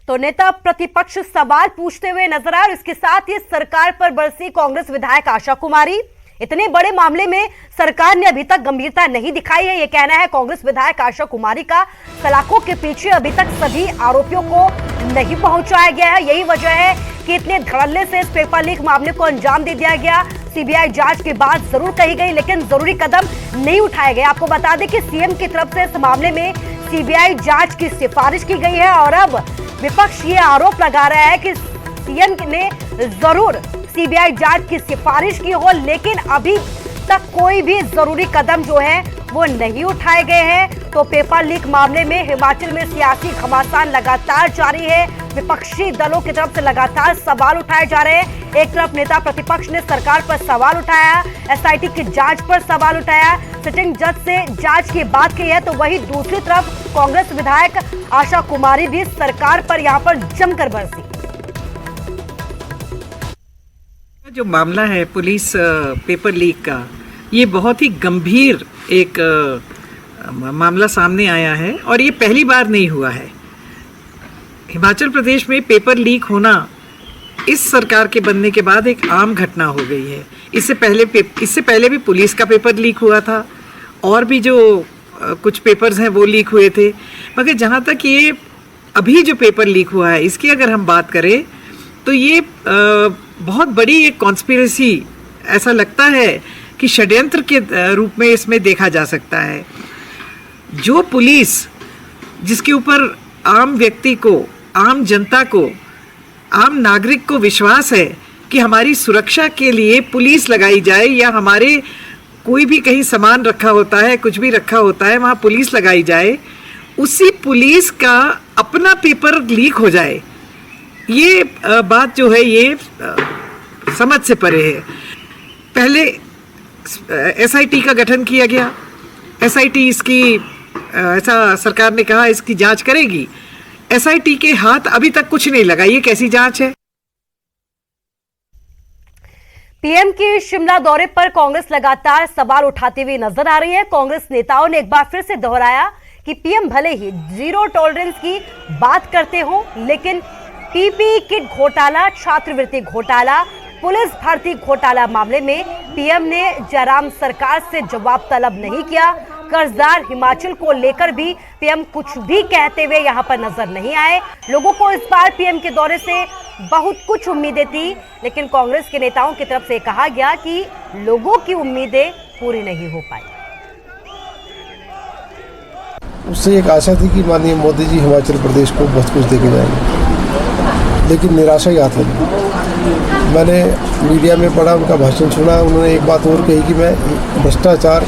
तो नेता प्रतिपक्ष सवाल पूछते हुए नजर आए और इसके साथ ही सरकार पर बरसी कांग्रेस विधायक आशा कुमारी। इतने बड़े मामले में सरकार ने अभी तक गंभीरता नहीं दिखाई है, यह कहना है कांग्रेस विधायक आशा कुमारी का। सलाखों के पीछे अभी तक सभी आरोपियों को नहीं पहुंचाया गया है। यही वजह है कि इतने धड़ल्ले से इस पेपर लीक मामले को अंजाम दे दिया गया। सीबीआई जांच की बात जरूर कही गई, लेकिन जरूरी कदम नहीं उठाए गए। आपको बता दें कि सीएम की तरफ से इस मामले में सीबीआई जांच की सिफारिश की गई है और अब विपक्ष ये आरोप लगा रहा है कि सीएम ने जरूर सीबीआई जांच की सिफारिश की हो, लेकिन अभी तक कोई भी जरूरी कदम जो है वो नहीं उठाए गए हैं। तो पेपर लीक मामले में हिमाचल में सियासी घमासान लगातार जारी है। विपक्षी दलों की तरफ से लगातार सवाल उठाए जा रहे हैं। एक तरफ नेता प्रतिपक्ष ने सरकार पर सवाल उठाया, एसआईटी की जांच पर सवाल उठाया, सिटिंग जज से जांच की बात की है, तो वहीं दूसरी तरफ कांग्रेस विधायक आशा कुमारी भी सरकार पर यहां पर जमकर बरसी। जो मामला है पुलिस पेपर लीक का, ये बहुत ही गंभीर एक मामला सामने आया है और ये पहली बार नहीं हुआ है। हिमाचल प्रदेश में पेपर लीक होना इस सरकार के बनने के बाद एक आम घटना हो गई है। इससे पहले भी पुलिस का पेपर लीक हुआ था और भी जो कुछ पेपर्स हैं वो लीक हुए थे। मगर जहाँ तक ये अभी जो पेपर लीक हुआ है इसकी अगर हम बात करें तो ये बहुत बड़ी एक कॉन्स्पिरेसी ऐसा लगता है कि षड्यंत्र के रूप में इसमें देखा जा सकता है। जो पुलिस जिसके ऊपर आम व्यक्ति को, आम जनता को, आम नागरिक को विश्वास है कि हमारी सुरक्षा के लिए पुलिस लगाई जाए या हमारे कोई भी कहीं सामान रखा होता है, कुछ भी रखा होता है, वहाँ पुलिस लगाई जाए, उसी पुलिस का अपना पेपर लीक हो जाए, ये बात जो है ये समझ से परे है। पहले एसआईटी का गठन किया गया, एसआईटी इसकी ऐसा सरकार ने कहा इसकी जांच करेगी। एसआईटी के हाथ अभी तक कुछ नहीं लगा, ये कैसी जांच है? पीएम के शिमला दौरे पर कांग्रेस लगातार सवाल उठाती हुई नजर आ रही है। कांग्रेस नेताओं ने एक बार फिर से दोहराया कि पीएम भले ही जीरो टॉलरेंस की बात करते हो, लेकिन पीपीई किट घोटाला, छात्रवृत्ति घोटाला, पुलिस भर्ती घोटाला मामले में पीएम ने जयराम सरकार से जवाब तलब नहीं किया। कर्जदार हिमाचल को लेकर भी पीएम कुछ भी कहते हुए यहां पर नजर नहीं आए। लोगों को इस बार पीएम के दौरे से बहुत कुछ उम्मीदें थी, लेकिन कांग्रेस के नेताओं की तरफ से कहा गया कि लोगों की उम्मीदें पूरी नहीं हो पाई। उससे एक आशा थी कि माननीय मोदी जी हिमाचल प्रदेश को बहुत कुछ देके जाएंगे, लेकिन निराशा ही हाथ लगी। मैंने मीडिया में पढ़ा, उनका भाषण सुना, उन्होंने एक बात और कही कि मैं भ्रष्टाचार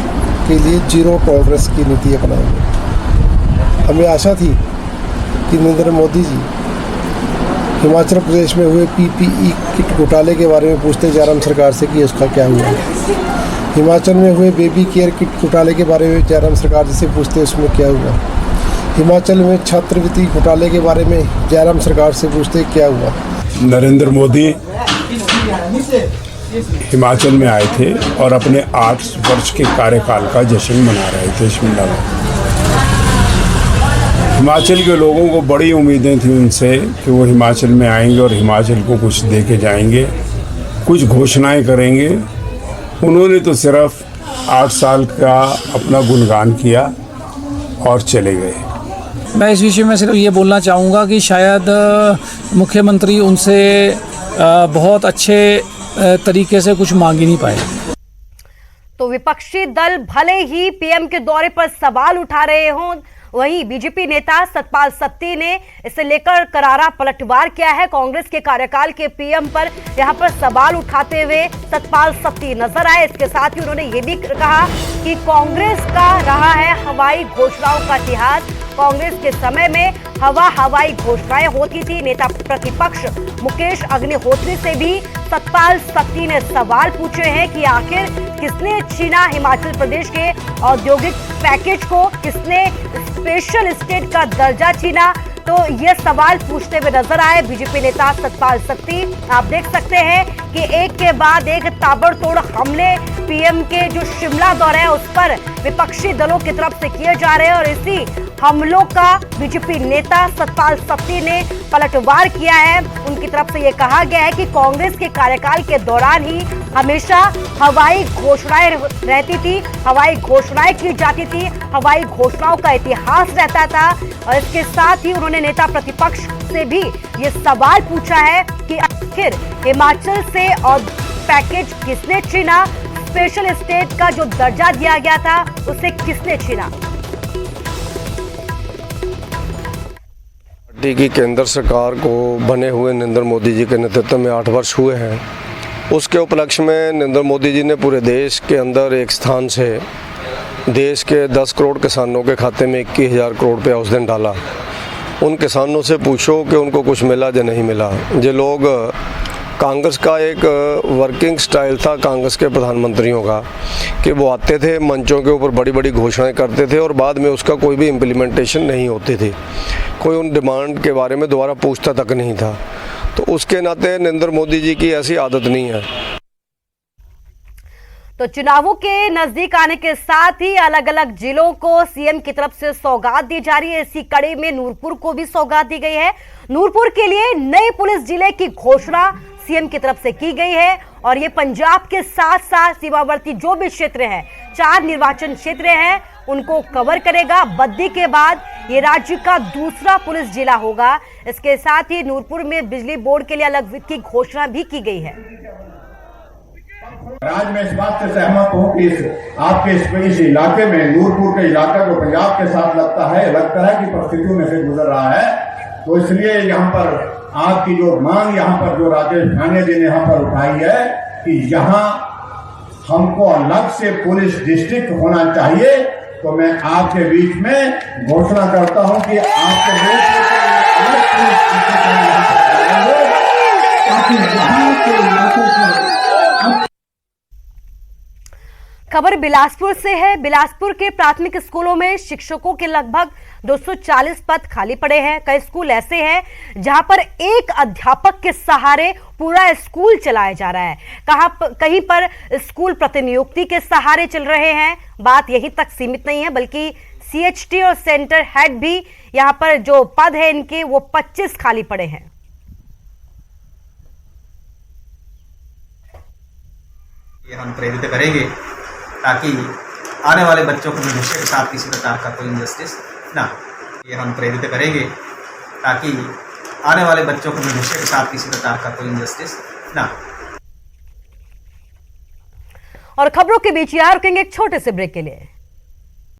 के लिए जीरो टॉलरेंस की नीति अपनाऊंगा। हमें आशा थी कि नरेंद्र मोदी जी हिमाचल प्रदेश में हुए पीपीई किट घोटाले के बारे में पूछते जयराम सरकार से कि उसका क्या हुआ। हिमाचल में हुए बेबी केयर किट घोटाले के बारे में जयराम सरकार जी से पूछते उसमें क्या हुआ। हिमाचल में छात्रवृत्ति घोटाले के बारे में जयराम सरकार से पूछते क्या हुआ। नरेंद्र मोदी हिमाचल में आए थे और अपने 8 वर्ष के कार्यकाल का जश्न मना रहे थे शिमला में। हिमाचल के लोगों को बड़ी उम्मीदें थी उनसे कि वो हिमाचल में आएंगे और हिमाचल को कुछ दे के जाएंगे, कुछ घोषणाएं करेंगे। उन्होंने तो सिर्फ 8 साल का अपना गुणगान किया और चले गए। मैं इस विषय में सिर्फ ये बोलना चाहूँगा कि शायद मुख्यमंत्री उनसे बहुत अच्छे तरीके से कुछ मांग ही नहीं पाए। तो विपक्षी दल भले ही पीएम के दौरे पर सवाल उठा रहे हों, वहीं बीजेपी नेता सतपाल सत्ती ने इसे लेकर करारा पलटवार किया है। कांग्रेस के कार्यकाल के पीएम पर यहां पर सवाल उठाते हुए सतपाल सत्ती नजर आए। इसके साथ ही उन्होंने ये भी कहा कि कांग्रेस का रहा है हवाई घोषणाओं का इतिहास। कांग्रेस के समय में हवाई घोषणाएं होती थी। नेता प्रतिपक्ष मुकेश अग्निहोत्री से भी सतपाल सत्ती ने सवाल पूछे हैं कि आखिर किसने छीना हिमाचल प्रदेश के औद्योगिक पैकेज को, किसने स्पेशल स्टेट का दर्जा छीना। तो ये सवाल पूछते हुए नजर आए बीजेपी नेता सतपाल सत्ती। आप देख सकते हैं कि एक के बाद एक ताबड़तोड़ हमले पीएम के जो शिमला दौरे है उस पर विपक्षी दलों की तरफ से किए जा रहे हैं और इसी हमलों का बीजेपी नेता सतपाल सत्ती ने पलटवार किया है। उनकी तरफ से यह कहा गया है कि कांग्रेस के कार्यकाल के दौरान ही हमेशा हवाई घोषणाएं रहती थी, हवाई घोषणाएं की जाती थी, हवाई घोषणाओं का इतिहास रहता था। और इसके साथ ही उन्होंने नेता प्रतिपक्ष से भी ये सवाल पूछा है कि आखिर हिमाचल से और पैकेज किसने छीना, स्पेशल स्टेट का जो दर्जा दिया गया था उसे किसने छीना। पार्टी की केंद्र सरकार को बने हुए नरेंद्र मोदी जी के नेतृत्व में 8 वर्ष हुए हैं। उसके उपलक्ष्य में नरेंद्र मोदी जी ने पूरे देश के अंदर एक स्थान से देश के 10 करोड़ किसानों के खाते में 21,000 करोड़ रुपया उस दिन डाला। उन किसानों से पूछो कि उनको कुछ मिला या नहीं मिला। ये लोग कांग्रेस का एक वर्किंग स्टाइल था कांग्रेस के प्रधानमंत्रियों का कि वो आते थे, मंचों के ऊपर बड़ी बड़ी घोषणाएं करते थे और बाद में उसका कोई भी इम्प्लीमेंटेशन नहीं होती थी। कोई उन डिमांड के बारे में दोबारा पूछता तक नहीं था। तो उसके नाते नरेंद्र मोदी जी की ऐसी आदत नहीं है। तो चुनावों के नजदीक आने के साथ ही अलग अलग जिलों को सीएम की तरफ से सौगात दी जा रही है। इसी कड़ी में नूरपुर को भी सौगात दी गई है। नूरपुर के लिए नए पुलिस जिले की घोषणा सीएम की तरफ से की गई है और ये पंजाब के साथ साथ सीमावर्ती जो भी क्षेत्र हैं, 4 निर्वाचन क्षेत्र हैं, उनको कवर करेगा। बद्दी के बाद ये राज्य का दूसरा पुलिस जिला होगा। इसके साथ ही नूरपुर में बिजली बोर्ड के लिए अलग वित्त की घोषणा भी की गई है। आज मैं इस बात से सहमत हूं कि आपके इस इलाके में, नूरपुर के इलाका जो पंजाब के साथ लगता है की परिस्थितियों में से गुजर रहा है। तो इसलिए यहाँ पर आपकी जो मांग यहाँ पर जो राजेश ठाणे जी ने यहाँ पर उठाई है कि यहाँ हमको अलग से पुलिस डिस्ट्रिक्ट होना चाहिए, तो मैं आपके बीच में घोषणा करता हूं कि आपके अलग पुलिस खबर बिलासपुर से है। बिलासपुर के प्राथमिक स्कूलों में शिक्षकों के लगभग 240 पद खाली पड़े हैं। कई स्कूल ऐसे हैं जहां पर एक अध्यापक के सहारे पूरा स्कूल चलाया जा रहा है। कहीं पर स्कूल प्रतिनियुक्ति के सहारे चल रहे हैं। बात यहीं तक सीमित नहीं है, बल्कि सीएचटी और सेंटर हेड भी यहां पर जो पद है इनके वो 25 खाली पड़े हैं। ये हम प्रेरित करेंगे ताकि आने वाले बच्चों को भविष्य के साथ किसी प्रकार का कोई इनजस्टिस ना। ये हम प्रेरित करेंगे ताकि आने वाले बच्चों को भविष्य के साथ किसी प्रकार का कोई इनजस्टिस ना। और खबरों के बीच यहाँ रुकेंगे एक छोटे से ब्रेक के लिए।